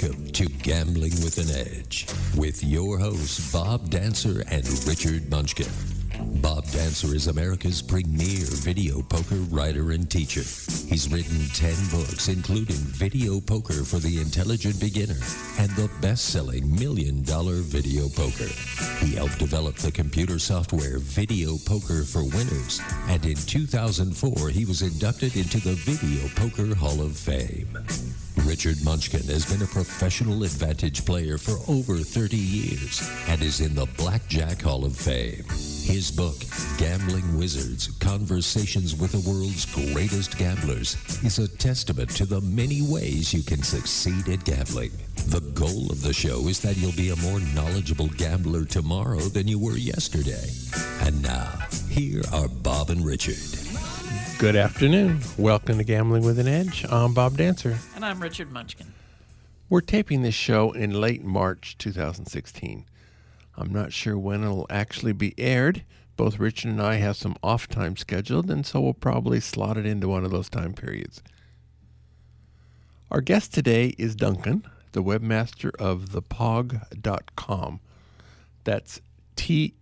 Welcome to Gambling with an Edge with your hosts Bob Dancer and Richard Munchkin. Bob Dancer is America's premier video poker writer and teacher. He's written 10 books, including Video Poker for the Intelligent Beginner and the best-selling $1 Million Video Poker. He helped develop the computer software Video Poker for Winners, and in 2004, he was inducted into the Video Poker Hall of Fame. Richard Munchkin has been a professional advantage player for over 30 years and is in the Blackjack Hall of Fame. His book, Gambling Wizards, Conversations with the World's Greatest Gamblers, is a testament to the many ways you can succeed at gambling. The goal of the show is that you'll be a more knowledgeable gambler tomorrow than you were yesterday. And now, here are Bob and Richard. Good afternoon. Welcome to Gambling with an Edge. I'm Bob Dancer. And I'm Richard Munchkin. We're taping this show in late March 2016. I'm not sure when it'll actually be aired. Both Richard and I have some off time scheduled, and so we'll probably slot it into one of those time periods. Our guest today is Duncan, the webmaster of thepogg.com. That's THEPOGG.com.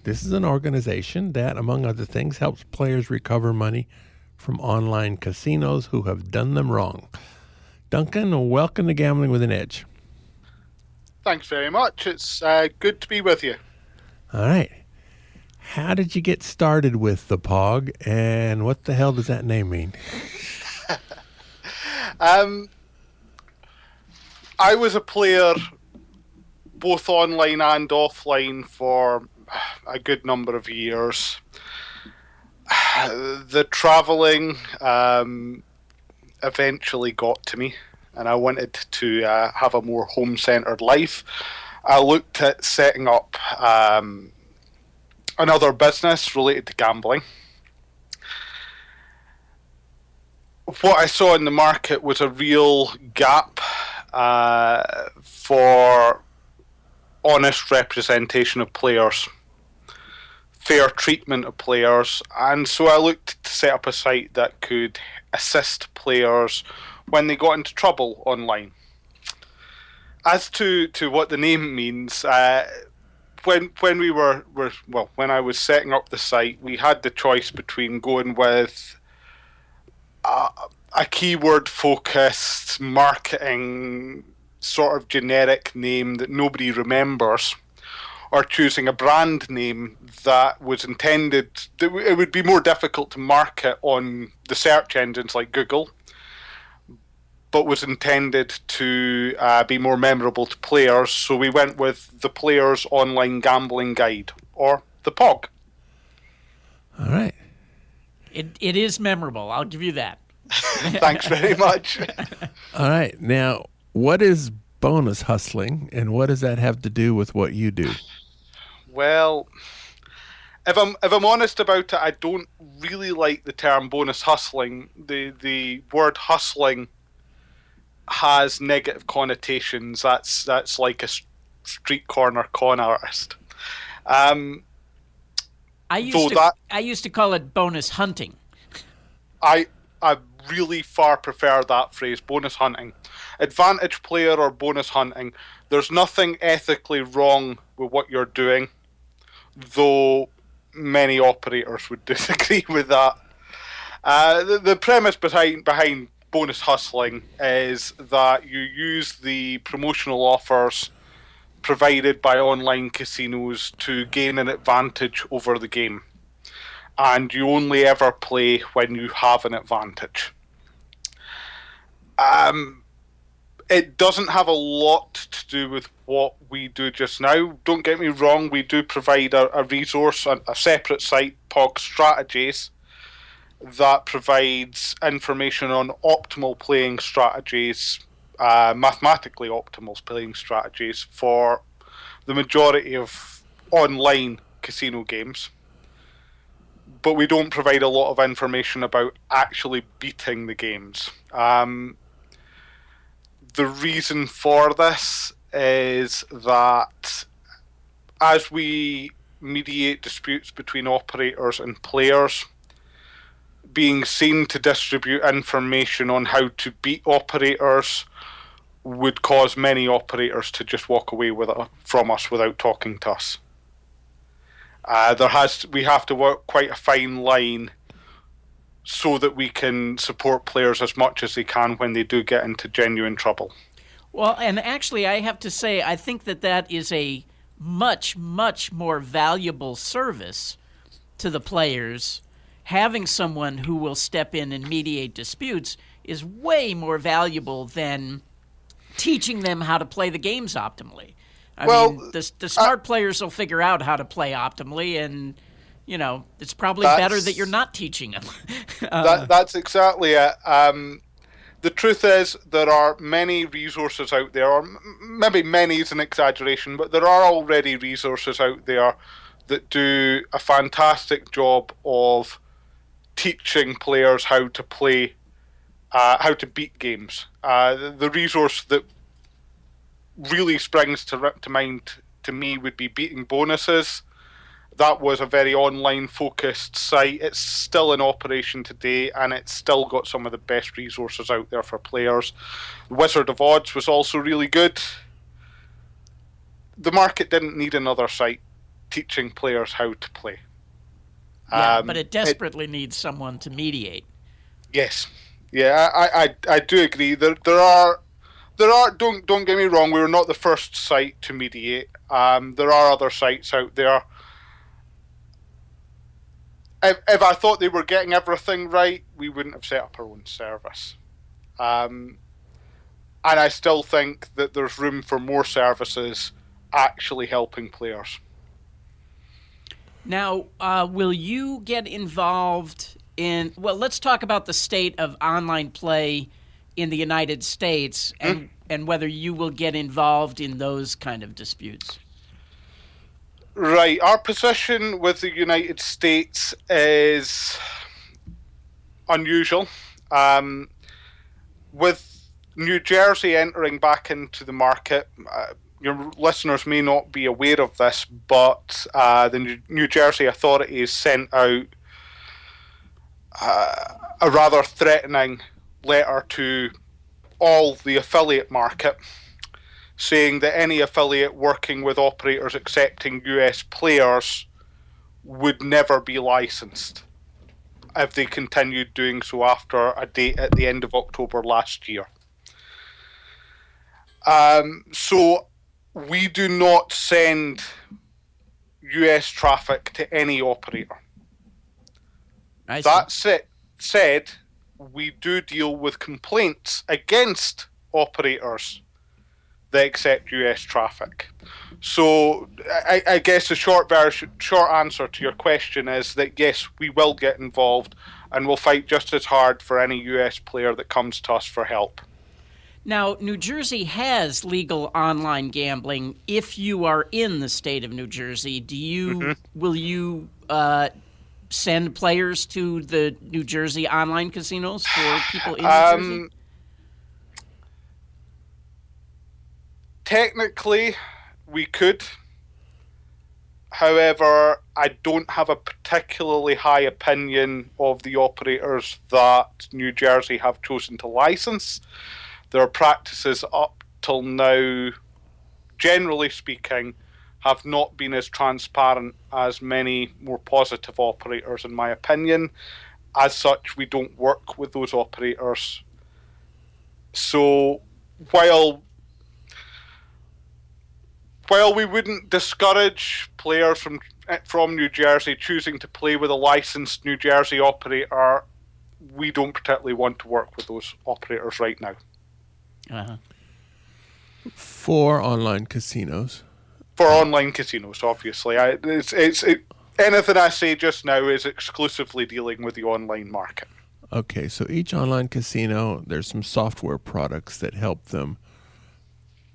This is an organization that, among other things, helps players recover money from online casinos who have done them wrong. Duncan, welcome to Gambling with an Edge. Thanks very much. It's good to be with you. All right. How did you get started with the Pogg, and what the hell does that name mean? I was a player both online and offline for a good number of years. The travelling eventually got to me, and I wanted to have a more home-centred life. I looked at setting up another business related to gambling. What I saw in the market was a real gap for honest representation of players, fair treatment of players, and so I looked to set up a site that could assist players when they got into trouble online. As to what the name means, when I was setting up the site, we had the choice between going with a keyword-focused marketing sort of generic name that nobody remembers, or choosing a brand name that was intended, it would be more difficult to market on the search engines like Google, but was intended to be more memorable to players. So we went with the Player's Online Gambling Guide, or the Pogg. All right. It is memorable. I'll give you that. Thanks very much. All right. Now, what is bonus hustling, and what does that have to do with what you do? Well, if I'm honest about it, I don't really like the term bonus hustling. The word hustling has negative connotations. That's like a street corner con artist. I used to call it bonus hunting. I really far prefer that phrase, bonus hunting. Advantage player or bonus hunting. There's nothing ethically wrong with what you're doing, though many operators would disagree with that. The premise behind bonus hustling is that you use the promotional offers provided by online casinos to gain an advantage over the game. And you only ever play when you have an advantage. It doesn't have a lot to do with what we do just now. Don't get me wrong, we do provide a resource, a separate site, Pogg Strategies, that provides information on optimal playing strategies, mathematically optimal playing strategies for the majority of online casino games. But we don't provide a lot of information about actually beating the games. The reason for this is that as we mediate disputes between operators and players, being seen to distribute information on how to beat operators would cause many operators to just walk away from us without talking to us. We have to work quite a fine line so that we can support players as much as they can when they do get into genuine trouble. Well, and actually, I have to say, I think that is a much, much more valuable service to the players. Having someone who will step in and mediate disputes is way more valuable than teaching them how to play the games optimally. I mean, the smart players will figure out how to play optimally, and it's probably better that you're not teaching them. That's exactly it. The truth is, there are many resources out there, or maybe many is an exaggeration, but there are already resources out there that do a fantastic job of teaching players how to play, how to beat games. The resource that really springs to mind to me would be Beating Bonuses. That was a very online-focused site. It's still in operation today, and it's still got some of the best resources out there for players. Wizard of Odds was also really good. The market didn't need another site teaching players how to play. Yeah, but it desperately needs someone to mediate. Yes. Yeah, I do agree. There are don't get me wrong, we were not the first site to mediate. There are other sites out there. If I thought they were getting everything right, we wouldn't have set up our own service. And I still think that there's room for more services actually helping players. Now, will you get involved in... Well, let's talk about the state of online play in the United States and whether you will get involved in those kind of disputes. Right. Our position with the United States is unusual. With New Jersey entering back into the market, your listeners may not be aware of this, but the New Jersey authorities sent out a rather threatening letter to all the affiliate market, saying that any affiliate working with operators accepting US players would never be licensed if they continued doing so after a date at the end of October last year. So we do not send US traffic to any operator. That said, we do deal with complaints against operators that accept US traffic. So I guess the short answer to your question is that yes, we will get involved and we'll fight just as hard for any US player that comes to us for help. Now, New Jersey has legal online gambling. If you are in the state of New Jersey, will you send players to the New Jersey online casinos for people in New Jersey? Technically, we could. However, I don't have a particularly high opinion of the operators that New Jersey have chosen to license. Their practices up till now, generally speaking, have not been as transparent as many more positive operators, in my opinion. As such, we don't work with those operators. So, while we wouldn't discourage players from New Jersey choosing to play with a licensed New Jersey operator, we don't particularly want to work with those operators right now. Uh-huh. For online casinos. For online casinos, obviously. Anything I say just now is exclusively dealing with the online market. Okay, so each online casino, there's some software products that help them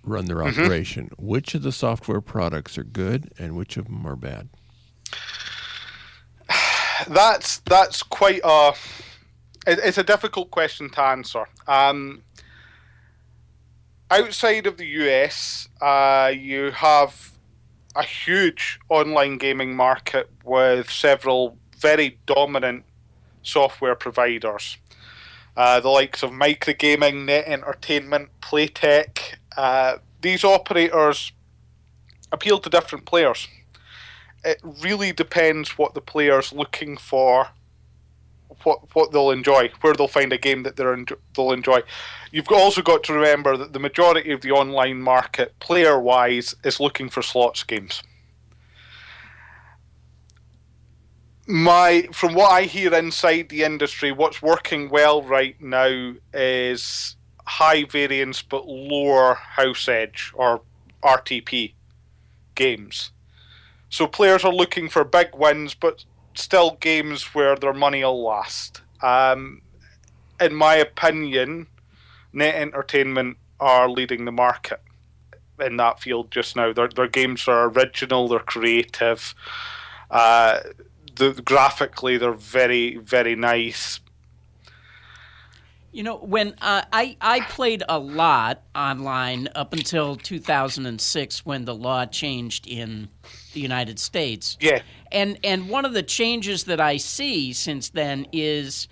run their operation. Which of the software products are good and which of them are bad? That's quite it's a difficult question to answer. Outside of the US, you have a huge online gaming market with several very dominant software providers. The likes of Microgaming, Net Entertainment, Playtech. These operators appeal to different players. It really depends what the player's looking for, what they'll enjoy, where they'll find a game that they'll enjoy. You've also got to remember that the majority of the online market, player-wise, is looking for slots games. From what I hear inside the industry, what's working well right now is high variance but lower house edge, or RTP games. So players are looking for big wins, but still games where their money will last. In my opinion, Net Entertainment are leading the market in that field just now. Their games are original, they're creative. Graphically, they're very, very nice. You know, when I played a lot online up until 2006 when the law changed in the United States. Yeah. And one of the changes that I see since then is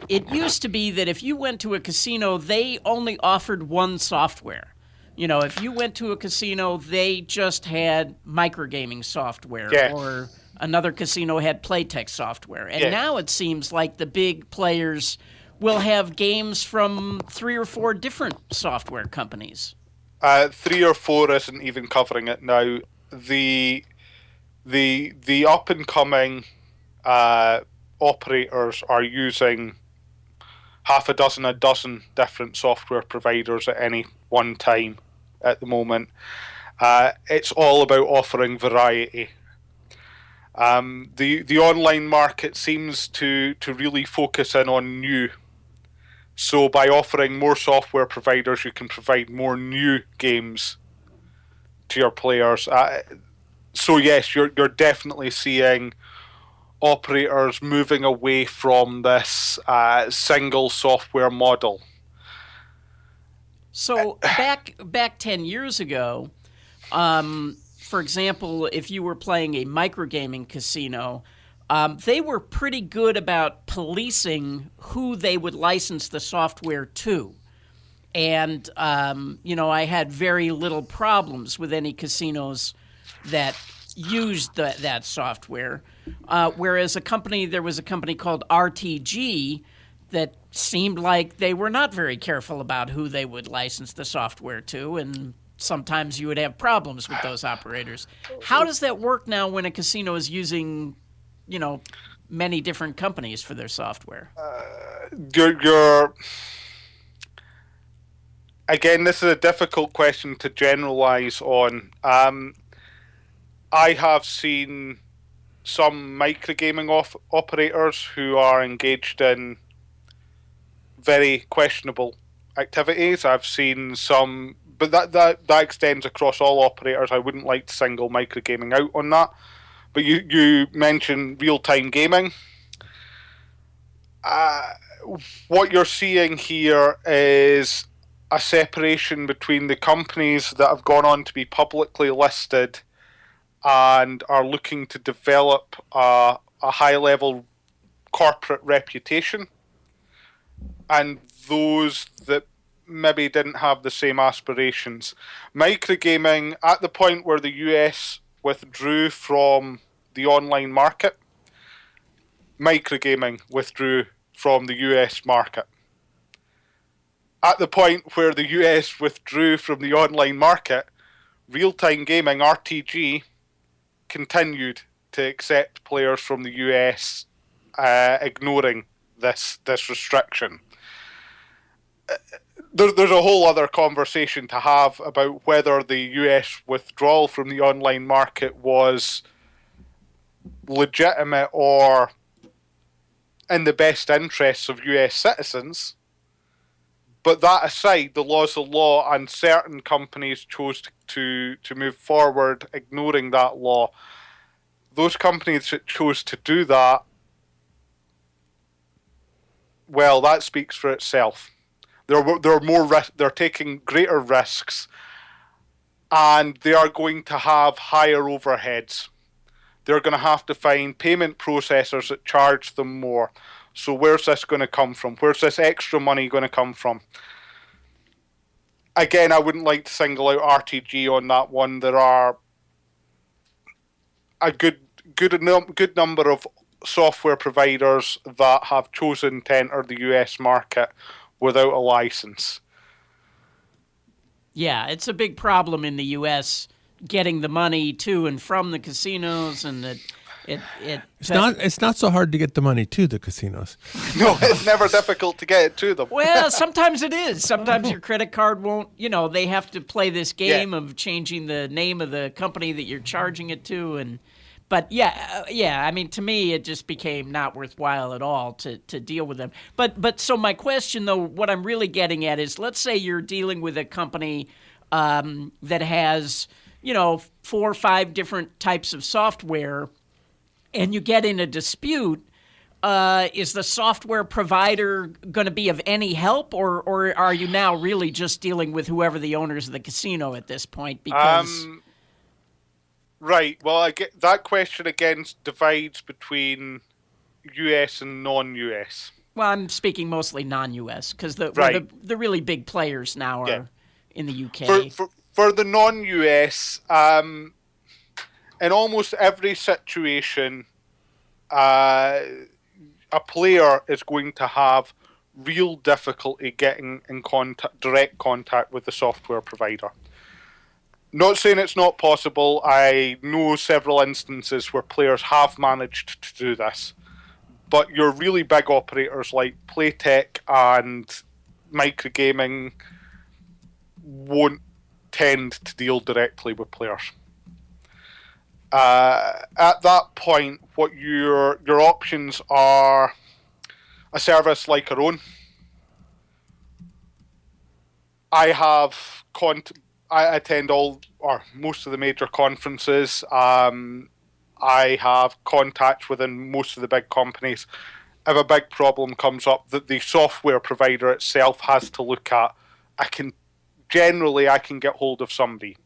it used to be that if you went to a casino, they only offered one software. You know, if you went to a casino, they just had microgaming software, yeah. or another casino had Playtech software. And yeah. now it seems like the big players will have games from 3 or 4 different software companies. 3 or 4 isn't even covering it now. The up and coming operators are using a dozen different software providers at any one time at the moment. It's all about offering variety. The online market seems to really focus in on new. So by offering more software providers, you can provide more new games to your players. So yes, you're definitely seeing operators moving away from this single software model. So back 10 years ago, for example, if you were playing a microgaming casino, they were pretty good about policing who they would license the software to. And, I had very little problems with any casinos that used that software. Whereas there was a company called RTG that seemed like they were not very careful about who they would license the software to, and sometimes you would have problems with those operators. How does that work now when a casino is using, many different companies for their software? Again, this is a difficult question to generalize on. I have seen some microgaming operators who are engaged in very questionable activities. I've seen some, but that extends across all operators. I wouldn't like to single microgaming out on that. But you mentioned real-time gaming. What you're seeing here is a separation between the companies that have gone on to be publicly listed and are looking to develop a high-level corporate reputation, and those that maybe didn't have the same aspirations. Microgaming, at the point where the US withdrew from the online market, microgaming withdrew from the US market. At the point where the US withdrew from the online market, real-time gaming, RTG, continued to accept players from the US, ignoring this restriction. There's a whole other conversation to have about whether the US withdrawal from the online market was legitimate or in the best interests of US citizens. But that aside, the law's the law, and certain companies chose to move forward ignoring that law. Those companies that chose to do that, well, that speaks for itself. They're taking greater risks, and they are going to have higher overheads. they're going to have to find payment processors that charge them more. So where's this going to come from? Where's this extra money going to come from? Again, I wouldn't like to single out RTG on that one. There are a good number of software providers that have chosen to enter the US market without a license. Yeah, it's a big problem in the US getting the money to and from the casinos, and it's not so hard to get the money to the casinos. No, it's never difficult to get it to them. Well, sometimes it is. Sometimes your credit card won't, they have to play this game of changing the name of the company that you're charging it to. But I mean, to me, it just became not worthwhile at all to deal with them. But so my question, though, what I'm really getting at is, let's say you're dealing with a company that has, 4 or 5 different types of software, and you get in a dispute. Is the software provider going to be of any help, or are you now really just dealing with whoever the owners of the casino at this point? Because right. Well, I get that question again divides between US and non-US. Well, I'm speaking mostly non-US because the really big players now are in the UK. For the non-US, in almost every situation, a player is going to have real difficulty getting in direct contact with the software provider. Not saying it's not possible. I know several instances where players have managed to do this. But your really big operators like Playtech and Microgaming won't tend to deal directly with players. At that point, what your options are: a service like our own. I attend all or most of the major conferences. I have contacts within most of the big companies. If a big problem comes up that the software provider itself has to look at, I can get hold of somebody.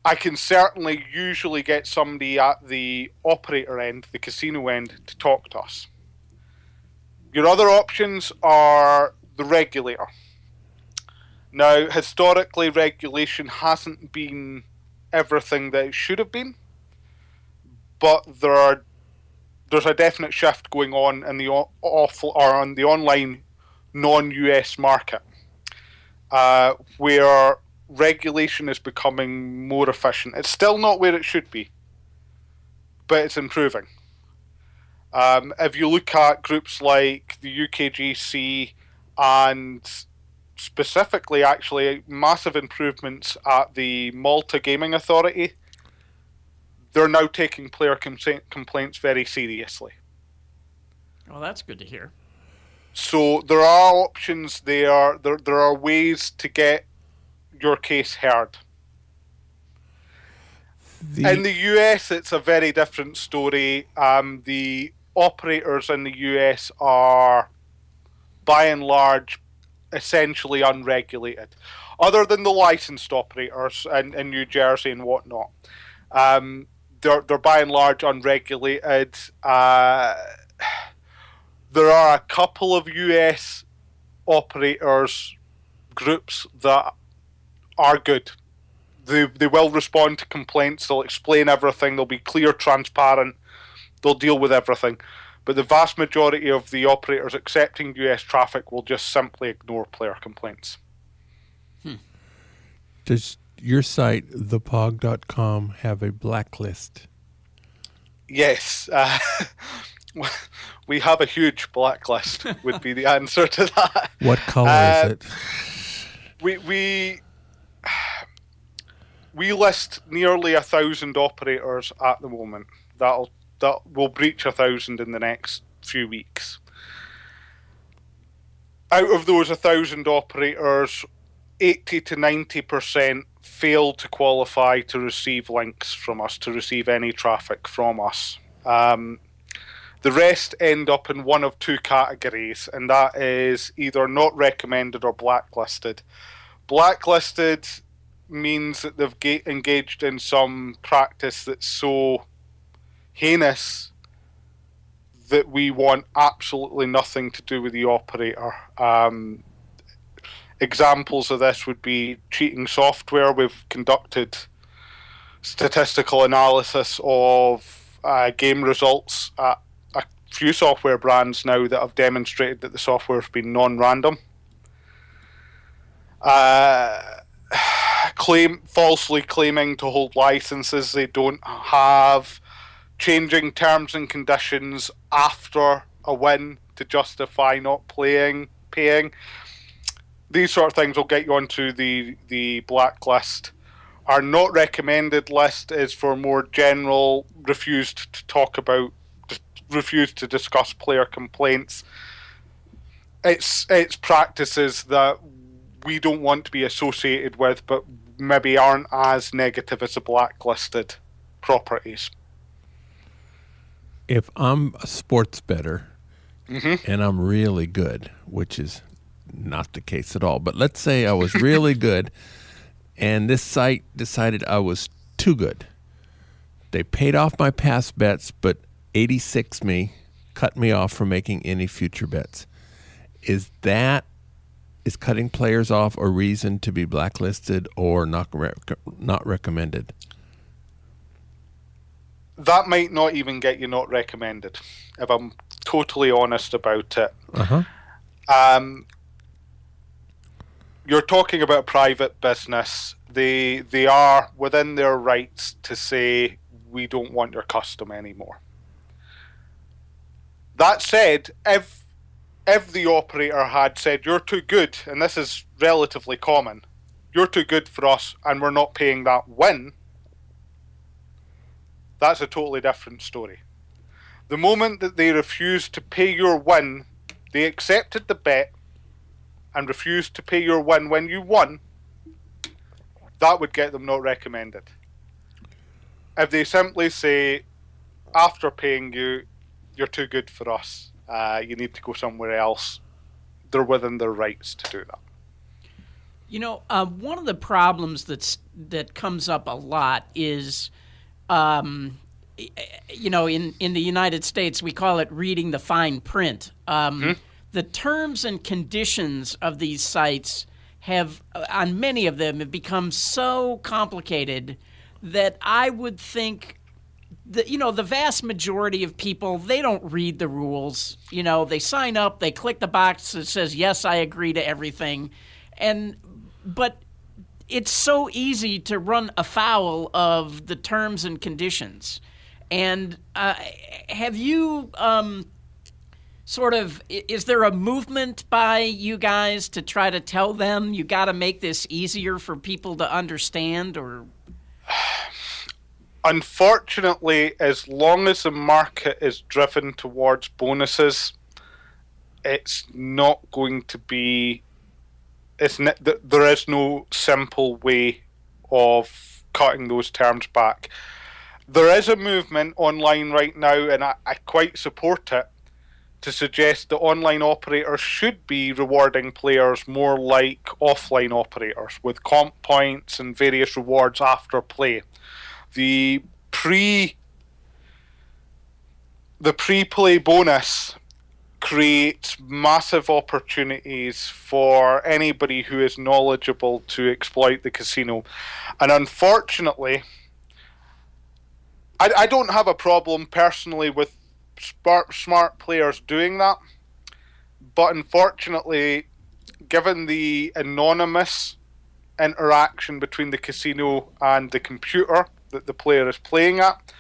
I can certainly usually get somebody at the operator end, the casino end, to talk to us. Your other options are the regulator. Now, historically, regulation hasn't been everything that it should have been, but there's a definite shift going on in the on the online non-US market, where regulation is becoming more efficient. It's still not where it should be, but it's improving. If you look at groups like the UKGC and specifically, actually, massive improvements at the Malta Gaming Authority, they're now taking player complaints very seriously. Well, that's good to hear. So there are options there. There are ways to get your case heard. In the US, it's a very different story. The operators in the US are, by and large, essentially unregulated, other than the licensed operators in New Jersey and whatnot. They're by and large unregulated. There are a couple of US operators groups that are good. They will respond to complaints. They'll explain everything. They'll be clear, transparent. They'll deal with everything. But the vast majority of the operators accepting US traffic will just simply ignore player complaints. Does your site, thepogg.com, have a blacklist? Yes. We have a huge blacklist, would be the answer to that. What color is it? We list nearly 1,000 operators at the moment. That will breach 1,000 in the next few weeks. Out of those 1,000 operators, 80 to 90% fail to qualify to receive links from us, to receive any traffic from us. The rest end up in one of two categories, and that is either not recommended or blacklisted. Blacklisted means that they've engaged in some practice that's so heinous that we want absolutely nothing to do with the operator. Examples of this would be cheating software. We've conducted statistical analysis of game results at a few software brands now that have demonstrated that the software has been non-random. Falsely claiming to hold licenses they don't have, changing terms and conditions after a win to justify not paying. These sort of things will get you onto the blacklist. Our not recommended list is for more general, refused to discuss player complaints. It's practices that we don't want to be associated with, but maybe aren't as negative as the blacklisted properties. If I'm a sports bettor and I'm really good, which is not the case at all, but let's say I was really good and this site decided I was too good. They paid off my past bets, but 86 me, cut me off from making any future bets. Is cutting players off a reason to be blacklisted or not recommended? That might not even get you not recommended, if I'm totally honest about it. You're talking about private business. They are within their rights to say, we don't want your custom anymore. That said, if the operator had said, you're too good, and this is relatively common, you're too good for us and we're not paying that win, that's a totally different story. The moment that they refused to pay your win, they accepted the bet and refused to pay your win when you won, that would get them not recommended. If they simply say, after paying you, you're too good for us, you need to go somewhere else, they're within their rights to do that. You know, one of the problems that comes up a lot is, you know, in the United States, we call it reading the fine print. The terms and conditions of these sites have, on many of them, have become so complicated that I would think that, you know, the vast majority of people, they don't read the rules. You know, they sign up, they click the box that says, yes, I agree to everything. But it's so easy to run afoul of the terms and conditions. And have you is there a movement by you guys to try to tell them you got to make this easier for people to understand? Or unfortunately, as long as the market is driven towards bonuses, it's not going to be. There is no simple way of cutting those terms back. There is a movement online right now, and I quite support it, to suggest that online operators should be rewarding players more like offline operators, with comp points and various rewards after play. The pre-play bonus creates massive opportunities for anybody who is knowledgeable to exploit the casino. And unfortunately, I don't have a problem personally with smart players doing that, but unfortunately, given the anonymous interaction between the casino and the computer that the player is playing at,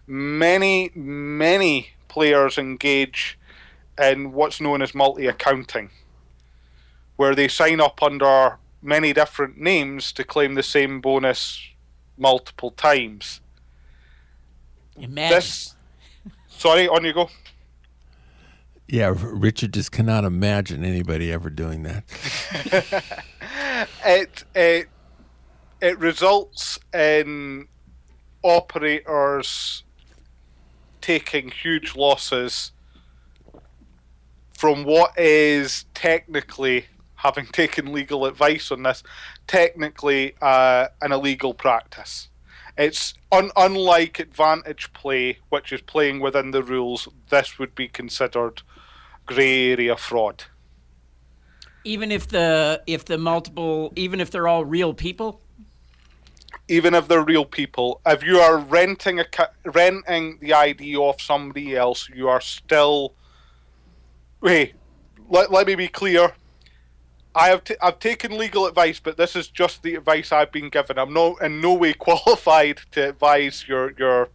many players engage in what's known as multi-accounting, where they sign up under many different names to claim the same bonus multiple times. Imagine. Sorry, on you go. Yeah, Richard just cannot imagine anybody ever doing that. It results in operators taking huge losses from what is technically having taken legal advice on this, technically an illegal practice. It's unlike advantage play, which is playing within the rules. This would be considered grey area fraud. Even if they're all real people? Even if they're real people, if you are renting the ID off somebody else, you are still. Wait, let me be clear. I've taken legal advice, but this is just the advice I've been given. I'm in no way qualified to advise your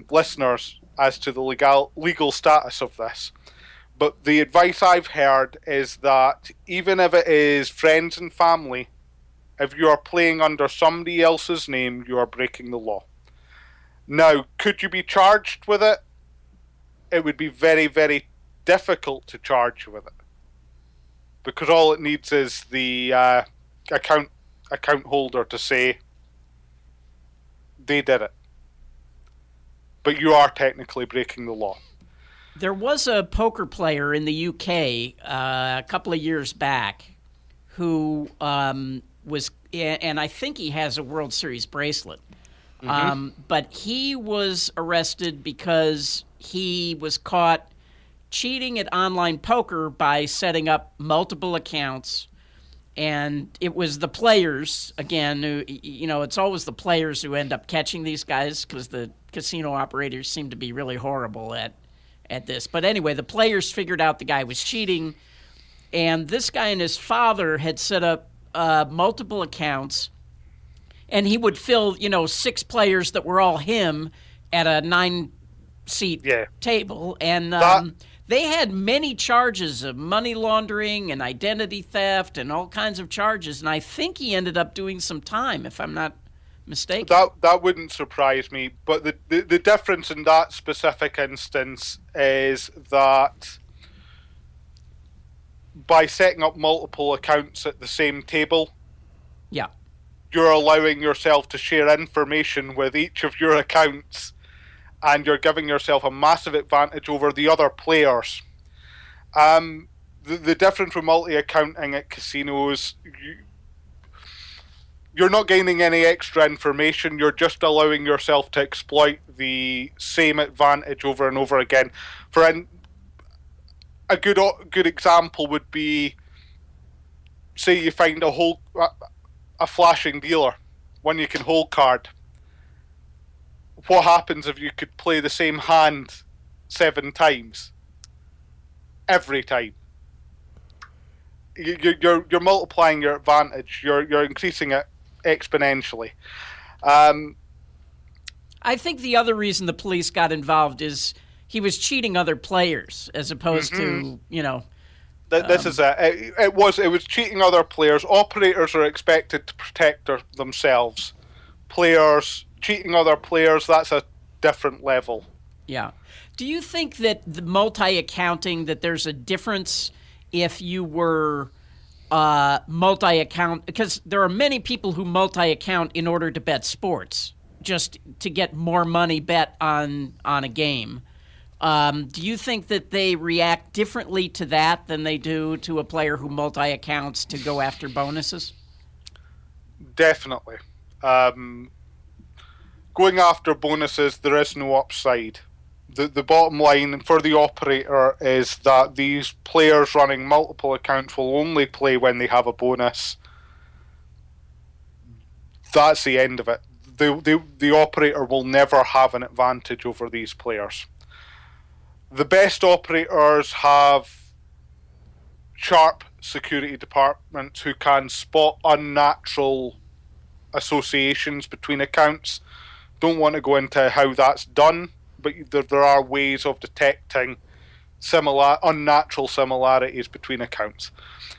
listeners as to the legal status of this. But the advice I've heard is that even if it is friends and family, if you are playing under somebody else's name, you are breaking the law. Now, could you be charged with it? It would be very, very difficult to charge you with it, because all it needs is the account holder to say they did it. But you are technically breaking the law. There was a poker player in the UK a couple of years back who was, and I think he has a World Series bracelet, but he was arrested because he was caught cheating at online poker by setting up multiple accounts. And it was the players, again, who, it's always the players who end up catching these guys, because the casino operators seem to be really horrible at this. But anyway, the players figured out the guy was cheating, and this guy and his father had set up multiple accounts, and he would fill, 6 players that were all him at a 9-seat table, and they had many charges of money laundering and identity theft and all kinds of charges, and I think he ended up doing some time, if I'm not mistaken. That wouldn't surprise me, but the difference in that specific instance is that by setting up multiple accounts at the same table, you're allowing yourself to share information with each of your accounts, and you're giving yourself a massive advantage over the other players. The difference with multi-accounting at casinos, you're not gaining any extra information. You're just allowing yourself to exploit the same advantage over and over again. A good example would be, say you find a flashing dealer, one you can hold card. What happens if you could play the same hand 7 times? Every time. You're multiplying your advantage. You're increasing it exponentially. I think the other reason the police got involved is he was cheating other players as opposed to, This is it. It was cheating other players. Operators are expected to protect themselves. Players cheating other players, that's a different level. Yeah. Do you think that the multi-accounting, that there's a difference if you were multi-account? Because there are many people who multi-account in order to bet sports, just to get more money bet on a game. Do you think that they react differently to that than they do to a player who multi-accounts to go after bonuses? Definitely. Going after bonuses, there is no upside. The bottom line for the operator is that these players running multiple accounts will only play when they have a bonus. That's the end of it. The operator will never have an advantage over these players. The best operators have sharp security departments who can spot unnatural associations between accounts. Don't want to go into how that's done, but there are ways of detecting unnatural similarities between accounts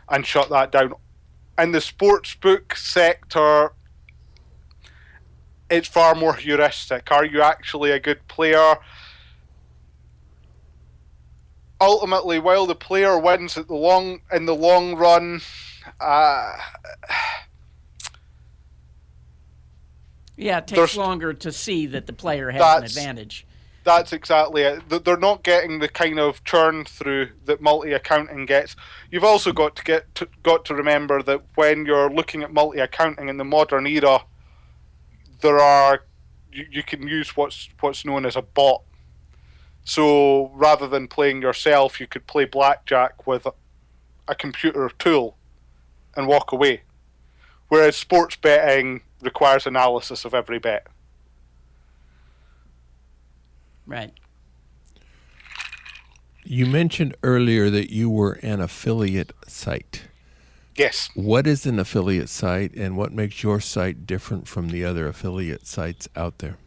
and shut that down. In the sportsbook sector, it's far more heuristic. Are you actually a good player? Ultimately, while the player wins in the long run, it takes longer to see that the player has an advantage. That's exactly it. They're not getting the kind of churn through that multi-accounting gets. You've also got to remember that when you're looking at multi-accounting in the modern era, you can use what's known as a bot. So rather than playing yourself, you could play blackjack with a computer tool and walk away. Whereas sports betting requires analysis of every bet. Right. You mentioned earlier that you were an affiliate site. Yes. What is an affiliate site, and what makes your site different from the other affiliate sites out there?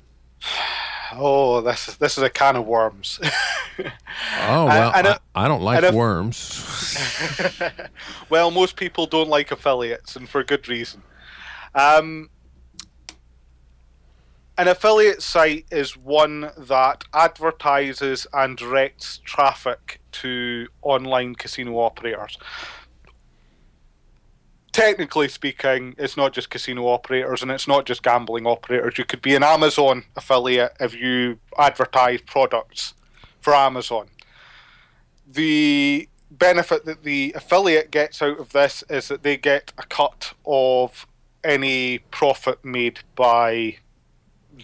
Oh, this is a can of worms. Oh, well, I don't like worms. Well, most people don't like affiliates, and for good reason. An affiliate site is one that advertises and directs traffic to online casino operators. Technically speaking, it's not just casino operators and it's not just gambling operators. You could be an Amazon affiliate if you advertise products for Amazon. The benefit that the affiliate gets out of this is that they get a cut of any profit made by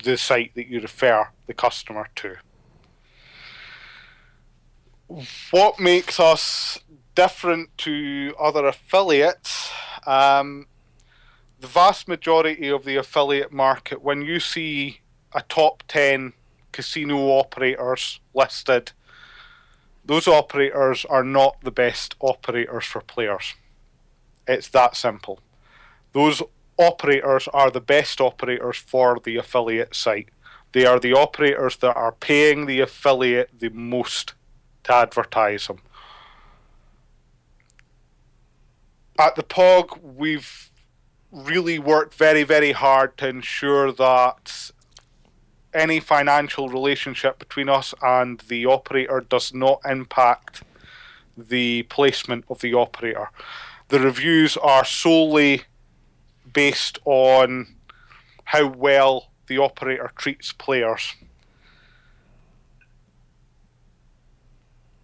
the site that you refer the customer to. What makes us different to other affiliates? The vast majority of the affiliate market, when you see a top 10 casino operators listed, those operators are not the best operators for players. It's that simple. Those operators are the best operators for the affiliate site. They are the operators that are paying the affiliate the most to advertise them. At the Pogg, we've really worked very, very hard to ensure that any financial relationship between us and the operator does not impact the placement of the operator. The reviews are solely based on how well the operator treats players.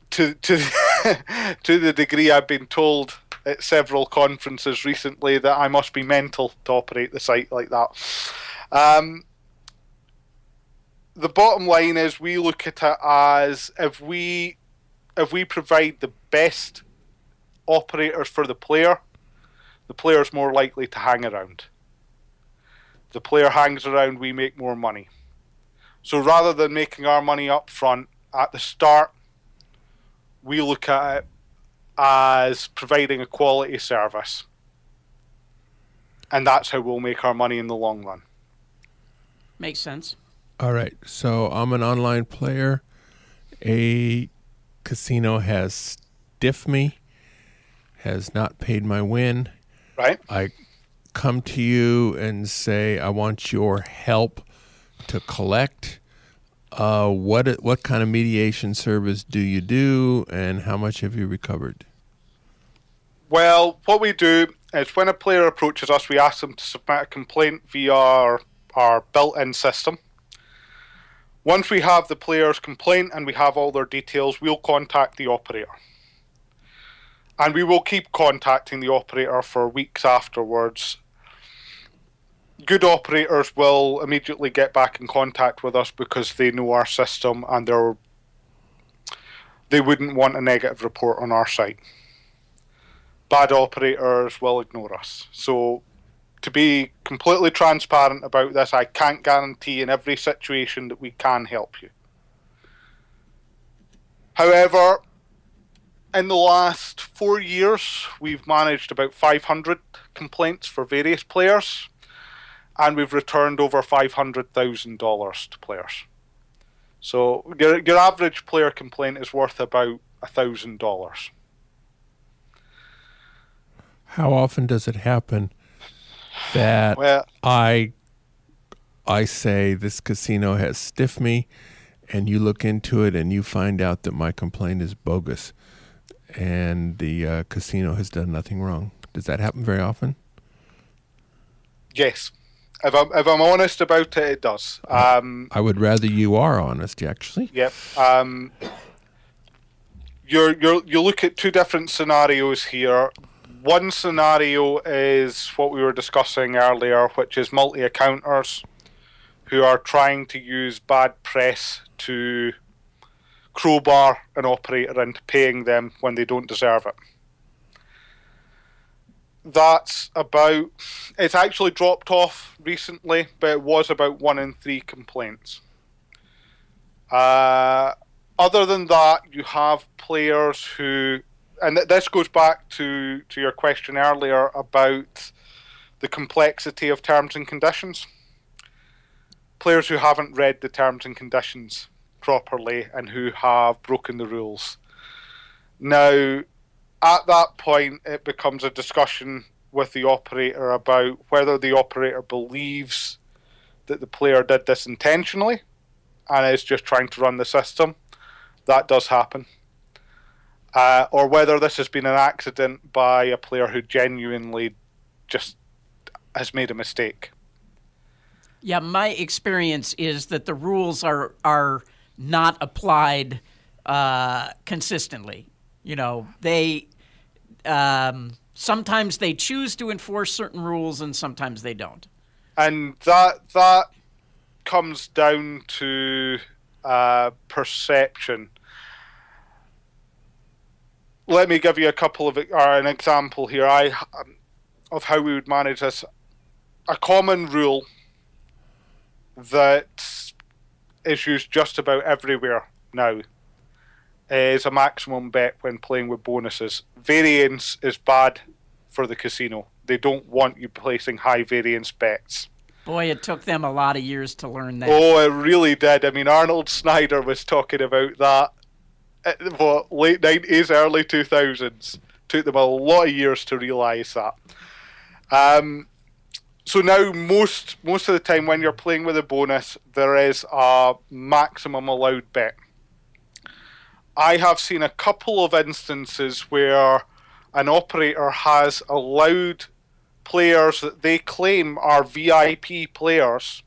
To to the degree I've been told at several conferences recently that I must be mental to operate the site like that. The bottom line is we look at it as if we provide the best operators for the player's more likely to hang around. The player hangs around, we make more money. So rather than making our money up front at the start, we look at it as providing a quality service. And that's how we'll make our money in the long run. Makes sense. All right. So I'm an online player. A casino has stiffed me, has not paid my win. Right. I come to you and say, I want your help to collect. What kind of mediation service do you do, and how much have you recovered? Well, what we do is when a player approaches us, we ask them to submit a complaint via our built-in system. Once we have the player's complaint and we have all their details, we'll contact the operator. And we will keep contacting the operator for weeks afterwards. Good operators will immediately get back in contact with us because they know our system and they wouldn't want a negative report on our site. Bad operators will ignore us. So, to be completely transparent about this, I can't guarantee in every situation that we can help you. However, in the last 4 years, we've managed about 500 complaints for various players, and we've returned over $500,000 to players. So your average player complaint is worth about $1,000. How often does it happen that I say this casino has stiffed me, and you look into it and you find out that my complaint is bogus and the casino has done nothing wrong? Does that happen very often? Yes. If I'm honest about it, it does. I would rather you are honest, actually. Yep. You look at two different scenarios here. One scenario is what we were discussing earlier, which is multi-accounters who are trying to use bad press to crowbar an operator into paying them when they don't deserve it. It's actually dropped off recently, but it was about 1 in 3 complaints. Other than that, you have players who, and this goes back to your question earlier about the complexity of terms and conditions. Players who haven't read the terms and conditions properly and who have broken the rules. Now, at that point, it becomes a discussion with the operator about whether the operator believes that the player did this intentionally and is just trying to run the system. That does happen. Or whether this has been an accident by a player who genuinely just has made a mistake. Yeah, my experience is that the rules are not applied consistently. You know, they sometimes they choose to enforce certain rules and sometimes they don't. And that comes down to perception. Let me give you an example here of how we would manage this. A common rule that is used just about everywhere now is a maximum bet when playing with bonuses. Variance is bad for the casino. They don't want you placing high variance bets. Boy, it took them a lot of years to learn that. Oh, it really did. I mean, Arnold Snyder was talking about that late 90s, early 2000s. Took them a lot of years to realise that. So now, most of the time when you're playing with a bonus, there is a maximum allowed bet. I have seen a couple of instances where an operator has allowed players that they claim are VIP players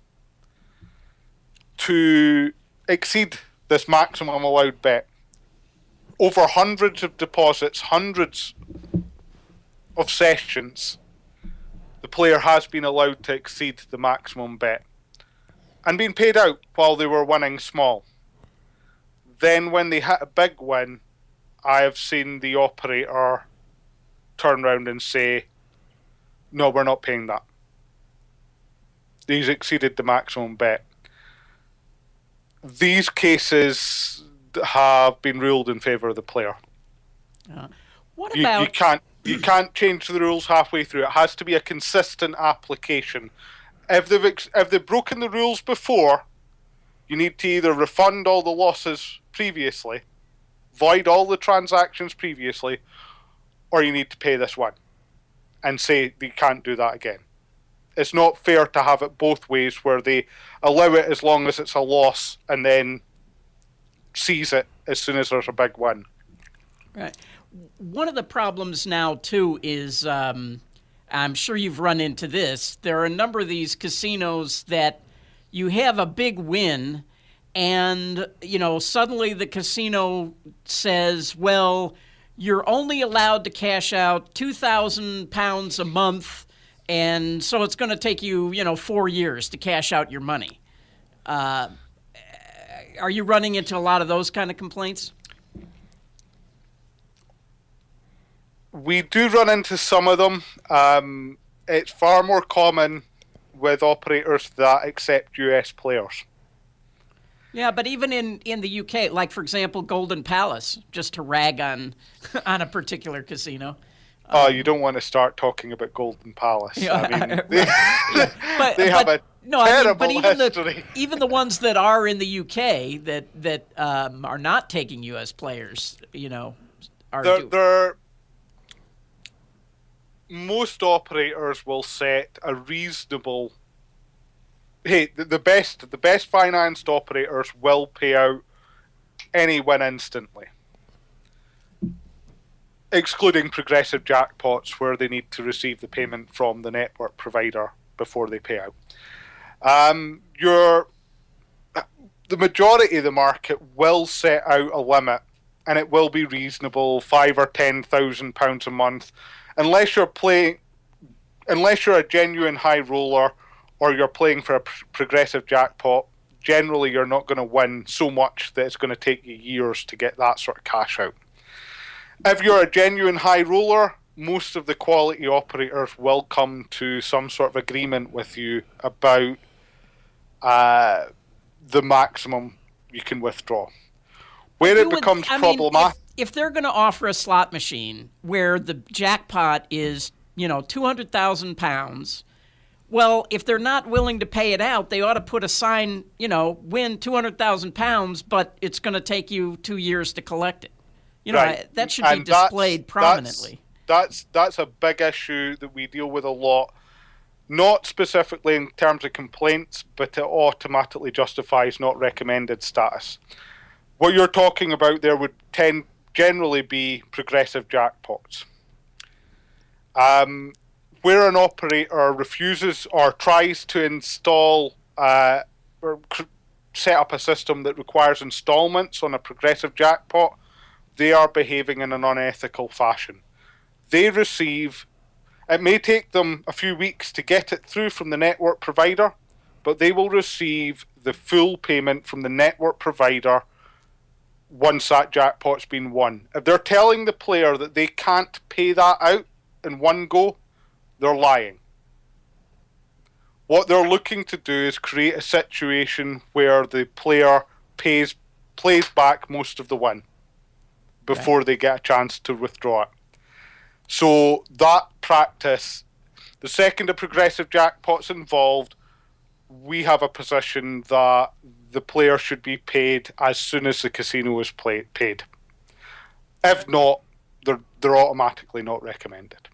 to exceed this maximum allowed bet. Over hundreds of deposits, hundreds of sessions, the player has been allowed to exceed the maximum bet and been paid out while they were winning small. Then when they hit a big win, I have seen the operator turn around and say, no, we're not paying that. These exceeded the maximum bet. These cases have been ruled in favour of the player. What about... You can't change the rules halfway through. It has to be a consistent application. If they've broken the rules before, you need to either refund all the losses previously, void all the transactions previously, or you need to pay this one and say they can't do that again. It's not fair to have it both ways where they allow it as long as it's a loss and then seize it as soon as there's a big win. Right. One of the problems now, too, is I'm sure you've run into this. There are a number of these casinos that you have a big win and, you know, suddenly the casino says, well, you're only allowed to cash out £2,000 a month, and so it's going to take you, 4 years to cash out your money. Are you running into a lot of those kind of complaints? We do run into some of them. It's far more common with operators that accept US players. Yeah, but even in the UK, like, for example, Golden Palace, just to rag on a particular casino. You don't want to start talking about Golden Palace. Yeah, I mean, they have a terrible history. Even the ones that are in the UK that are not taking US players, are most operators will set a reasonable. Hey, the best financed operators will pay out any win instantly, excluding progressive jackpots where they need to receive the payment from the network provider before they pay out. The majority of the market will set out a limit, and it will be reasonable, £5,000 or £10,000 a month, unless you're a genuine high roller or you're playing for a progressive jackpot. Generally, you're not going to win so much that it's going to take you years to get that sort of cash out. If you're a genuine high roller, most of the quality operators will come to some sort of agreement with you about the maximum you can withdraw. Where it becomes problematic... If they're going to offer a slot machine where the jackpot is, £200,000, well, if they're not willing to pay it out, they ought to put a sign, win £200,000, but it's going to take you 2 years to collect it. Right. That should be displayed prominently. That's a big issue that we deal with a lot. Not specifically in terms of complaints, but it automatically justifies not recommended status. What you're talking about there would generally be progressive jackpots. Where an operator refuses or tries to install or set up a system that requires installments on a progressive jackpot, they are behaving in an unethical fashion. They receive... It may take them a few weeks to get it through from the network provider, but they will receive the full payment from the network provider once that jackpot's been won. If they're telling the player that they can't pay that out in one go, they're lying. What they're looking to do is create a situation where the player plays back most of the win before they get a chance to withdraw it. So that practice, the second a progressive jackpot's involved, we have a position that the player should be paid as soon as the casino is paid. If not, they're automatically not recommended.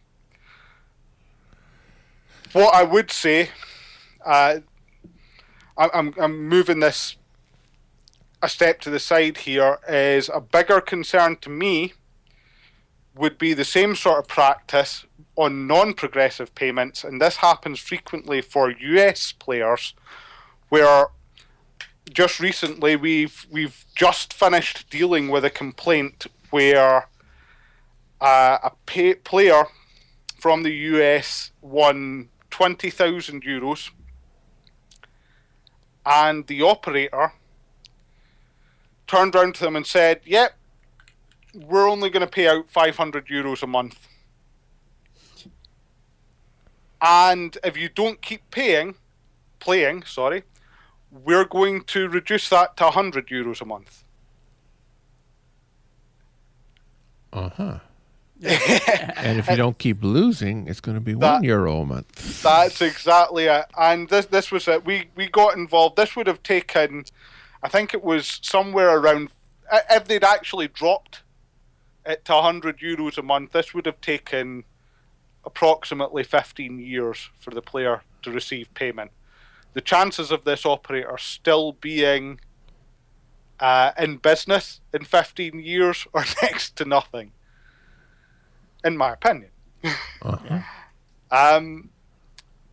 What I would say, I'm moving this a step to the side here, is a bigger concern to me would be the same sort of practice on non-progressive payments, and this happens frequently for US players, where just recently we've just finished dealing with a complaint where a player from the US won €20,000, and the operator turned around to them and said, "Yep, we're only going to pay out €500 a month. And if you don't keep playing, we're going to reduce that to €100 a month." Uh-huh. And if you don't keep losing, it's going to be €1 a month. That's exactly it. And this was it. We got involved. This would have taken, I think it was somewhere around, if they'd actually dropped it to €100 a month, this would have taken approximately 15 years for the player to receive payment. The chances of this operator still being in business in 15 years are next to nothing, in my opinion. Uh-huh.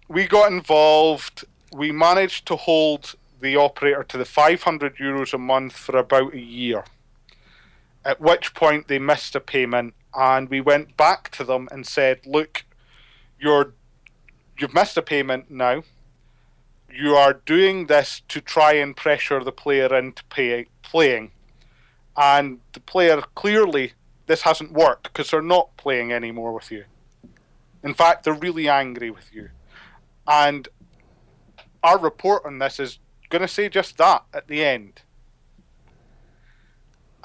We got involved. We managed to hold the operator to the €500 a month for about a year, at which point they missed a payment, and we went back to them and said, "Look, you've missed a payment now. You are doing this to try and pressure the player into playing. And the player, clearly, this hasn't worked because they're not playing anymore with you. In fact, they're really angry with you. And our report on this is going to say just that at the end."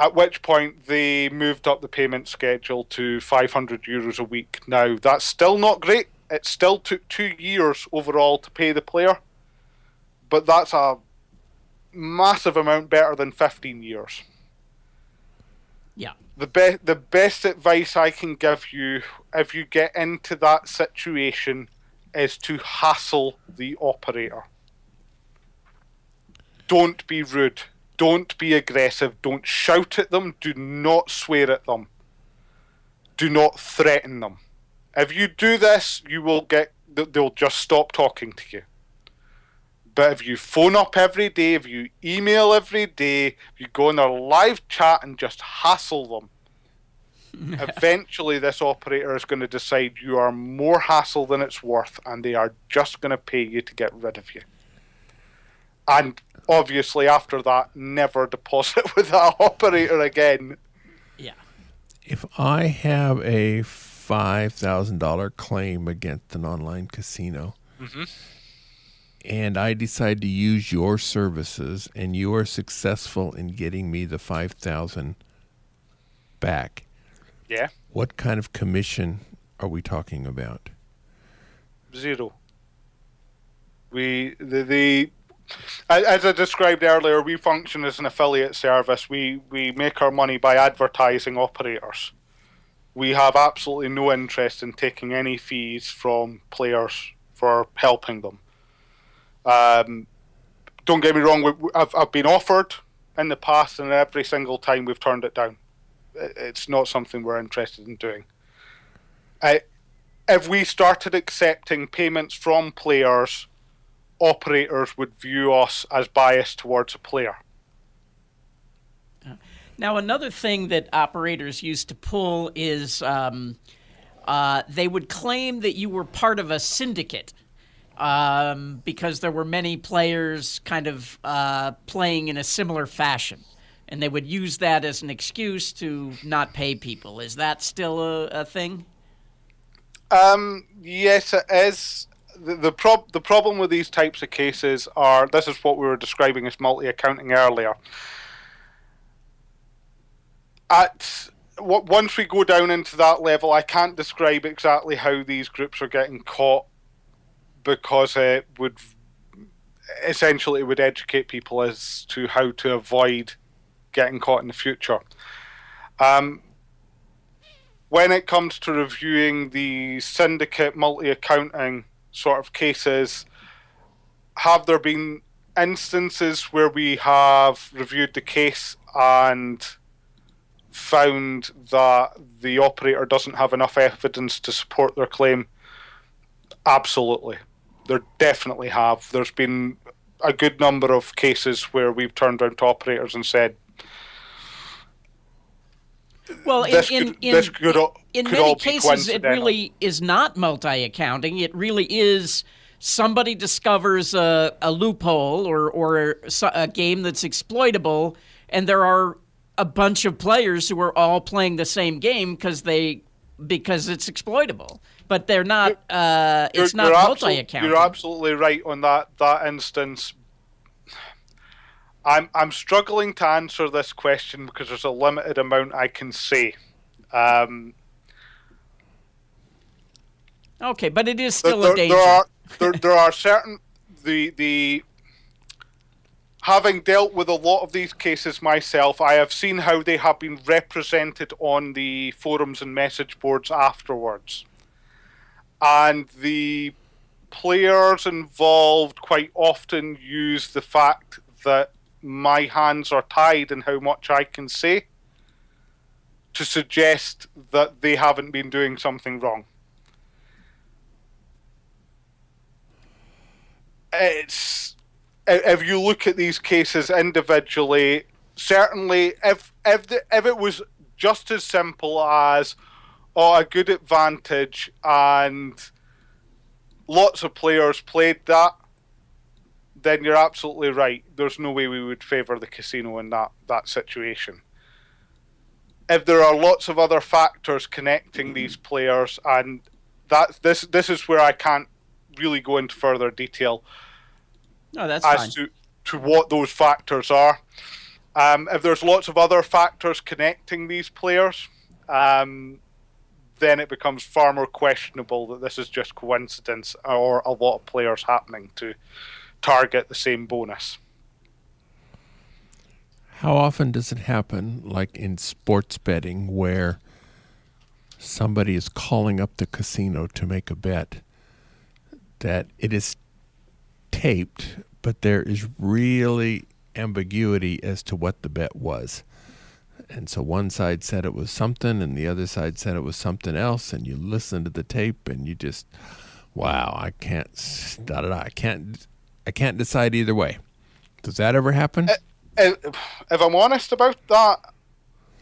At which point they moved up the payment schedule to €500 a week. Now, that's still not great. It still took 2 years overall to pay the player, but that's a massive amount better than 15 years. Yeah. The best advice I can give you if you get into that situation is to hassle the operator. Don't be rude. Don't be aggressive. Don't shout at them. Do not swear at them. Do not threaten them. If you do this, you will get they'll just stop talking to you. But if you phone up every day, if you email every day, if you go in their live chat and just hassle them, eventually this operator is going to decide you are more hassle than it's worth, and they are just going to pay you to get rid of you. And obviously after that, never deposit with that operator again. Yeah. If I have a $5,000 claim against an online casino, and I decide to use your services, and you are successful in getting me the $5,000 back, Yeah. what kind of commission are we talking about? 0. As I described earlier, we function as an affiliate service. We make our money by advertising operators. We have absolutely no interest in taking any fees from players for helping them. Don't get me wrong, I've been offered in the past, and every single time we've turned it down. It's not something we're interested in doing. If we started accepting payments from players, operators would view us as biased towards a player. Now, another thing that operators used to pull is they would claim that you were part of a syndicate because there were many players kind of playing in a similar fashion. And they would use that as an excuse to not pay people. Is that still a thing? Yes, it is. The problem with these types of cases are, this is what we were describing as multi-accounting earlier. Once we go down into that level, I can't describe exactly how these groups are getting caught, because it would educate people as to how to avoid getting caught in the future. When it comes to reviewing the syndicate multi-accounting sort of cases, have there been instances where we have reviewed the case and found that the operator doesn't have enough evidence to support their claim? Absolutely. There definitely have. There's been a good number of cases where we've turned around to operators and said, well, in many cases, it really is not multi-accounting. It really is somebody discovers a loophole or a game that's exploitable, and there are a bunch of players who are all playing the same game because it's exploitable. But they're not. It's not multi-accounting. You're absolutely right on that instance. I'm struggling to answer this question because there's a limited amount I can say. Okay, but it is still a danger. There are certain having dealt with a lot of these cases myself, I have seen how they have been represented on the forums and message boards afterwards, and the players involved quite often use the fact that my hands are tied in how much I can say to suggest that they haven't been doing something wrong. If you look at these cases individually, certainly if it was just as simple as a good advantage and lots of players played that, then you're absolutely right. There's no way we would favour the casino in that situation. If there are lots of other factors connecting these players, and this is where I can't really go into further detail as fine. to what those factors are. If there's lots of other factors connecting these players, then it becomes far more questionable that this is just coincidence or a lot of players happening to target the same bonus. How often does it happen, like in sports betting, where somebody is calling up the casino to make a bet, that it is taped, but there is really ambiguity as to what the bet was? And so one side said it was something and the other side said it was something else, and you listen to the tape and you just Wow, I can't decide either way. Does that ever happen? If I'm honest about that,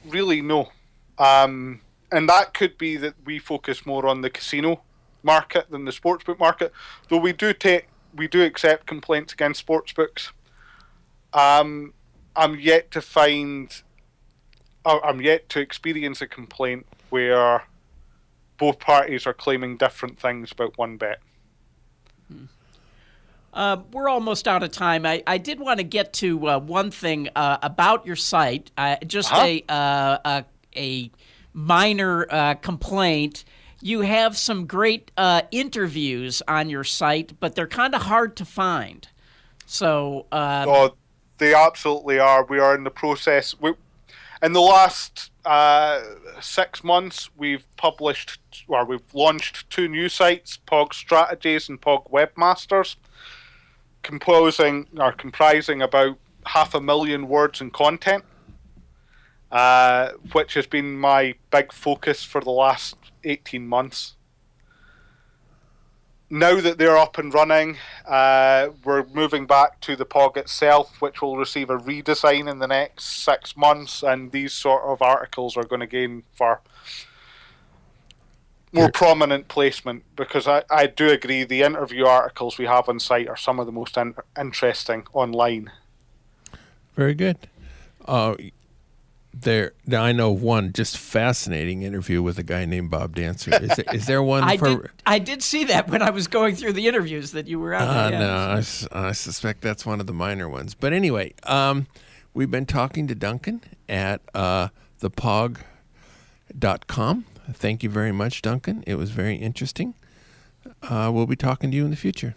really no. And that could be that we focus more on the casino market than the sportsbook market. Though we do accept complaints against sportsbooks. I'm yet to experience a complaint where both parties are claiming different things about one bet. We're almost out of time. I did want to get to one thing about your site. Just a minor complaint. You have some great interviews on your site, but they're kind of hard to find. So, they absolutely are. We are in the process. In the last 6 months, we've launched 2 new sites, Pogg Strategies and Pogg Webmasters, comprising about 500,000 words and content, which has been my big focus for the last 18 months. Now that they're up and running, we're moving back to the Pogg itself, which will receive a redesign in the next 6 months, and these sort of articles are going to gain far more prominent placement, because I do agree the interview articles we have on site are some of the most interesting online. Very good. Now I know one just fascinating interview with a guy named Bob Dancer. Is there one? I did see that when I was going through the interviews that you were on. No, I suspect that's one of the minor ones. But anyway, we've been talking to Duncan at thepogg.com. Thank you very much, Duncan. It was very interesting. We'll be talking to you in the future.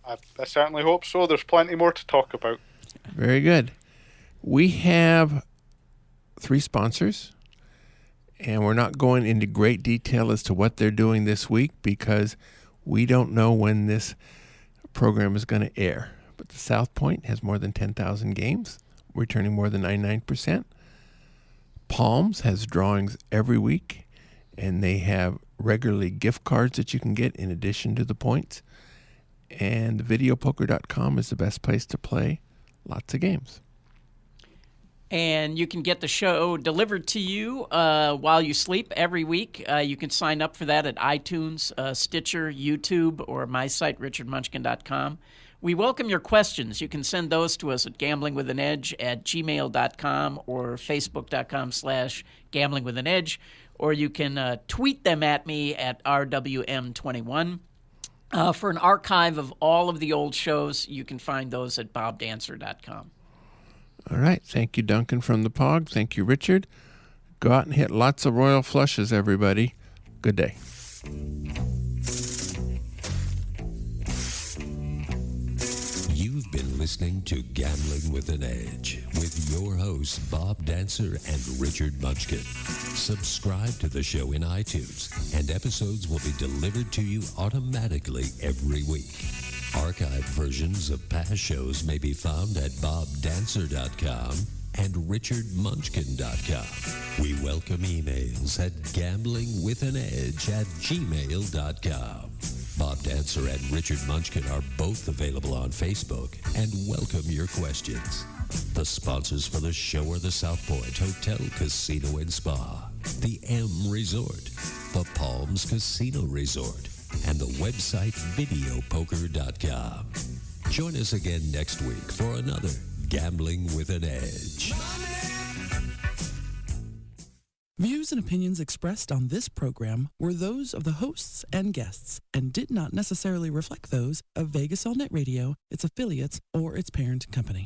I certainly hope so. There's plenty more to talk about. Very good. We have 3 sponsors, and we're not going into great detail as to what they're doing this week because we don't know when this program is going to air. But the South Point has more than 10,000 games, returning more than 99%. Palms has drawings every week, and they have regularly gift cards that you can get in addition to the points. And videopoker.com is the best place to play lots of games. And you can get the show delivered to you while you sleep every week. You can sign up for that at iTunes, Stitcher, YouTube, or my site, richardmunchkin.com. We welcome your questions. You can send those to us at gamblingwithanedge@gmail.com or facebook.com/gamblingwithanedge, or you can tweet them at me at RWM21. For an archive of all of the old shows, you can find those at bobdancer.com. All right. Thank you, Duncan from the Pogg. Thank you, Richard. Go out and hit lots of royal flushes, everybody. Good day. You've been listening to Gambling with an Edge with your hosts, Bob Dancer and Richard Munchkin. Subscribe to the show in iTunes, and episodes will be delivered to you automatically every week. Archived versions of past shows may be found at bobdancer.com and richardmunchkin.com. We welcome emails at gamblingwithanedge@gmail.com. Bob Dancer and Richard Munchkin are both available on Facebook and welcome your questions. The sponsors for the show are the South Point Hotel, Casino and Spa, the M Resort, the Palms Casino Resort, and the website videopoker.com. Join us again next week for another Gambling with an Edge. Views and opinions expressed on this program were those of the hosts and guests and did not necessarily reflect those of Vegas All Net Radio, its affiliates, or its parent company.